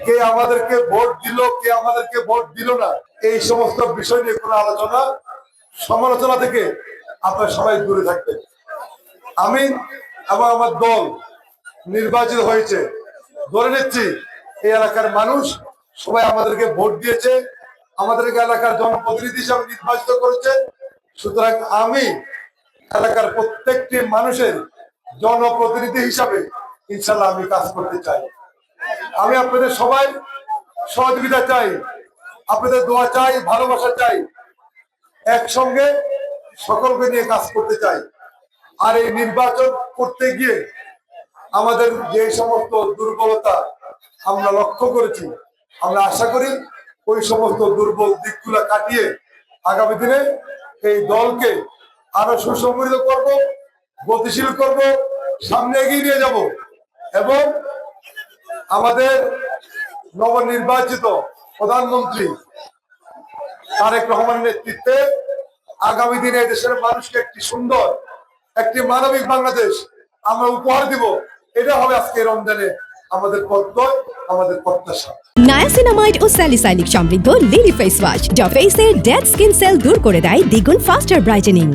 কে আমাদেরকে ভোট দিল, কে আমাদেরকে ভোট দিল না, এই সমস্ত বিষয় নিয়ে কোনো আলোচনা সমালোচনা থেকে আপনারা সবাই দূরে থাকবেন। আমি এবং আমার দল নির্বাচিত হয়েছে, ধরে নিচ্ছি এই এলাকার মানুষ সবাই আমাদেরকে ভোট দিয়েছে, আমাদেরকে এলাকার জনপ্রতিনিধি হিসাবে নির্বাচিত করেছে। সুতরাং আমি এলাকার প্রত্যেকটি মানুষের জনপ্রতিনিধি হিসাবে ইনশাল্লাহ আমি কাজ করতে চাই। আমি আপনাদের সবাই সহযোগিতা চাই, আপনাদের দোয়া চাই, ভালোবাসা চাই, একসঙ্গে সকলকে নিয়ে কাজ করতে চাই। আর এই নির্বাচন করতে গিয়ে আমাদের যে সমস্ত দুর্বলতা আমরা লক্ষ্য করেছি, আমরা আশা করি ওই সমস্ত দুর্বল দিকগুলো কাটিয়ে আগামী দিনে এই দলকে আরো সুসংগঠিত করব, গতিশীল করব, সামনে এগিয়ে নিয়ে যাব এবং আমাদের নবনির্বাচিত প্রধানমন্ত্রী তারেক রহমানের নেতৃত্বে আগামী দিনে দেশের মানুষকে একটি সুন্দর, একটি মানবিক বাংলাদেশ আমরা উপহার দিব। এটা হবে আজকে রমজানে আমাদের প্রত্যয়, আমাদের প্রত্যাশা। নায়াসিনামাইড ও স্যালিসাইলিক সমৃদ্ধ লিলি ফেস ওয়াশ যা ফেসের ডেড স্কিন সেল দূর করে দেয় দ্বিগুণ ফাস্টার ব্রাইটেনিং।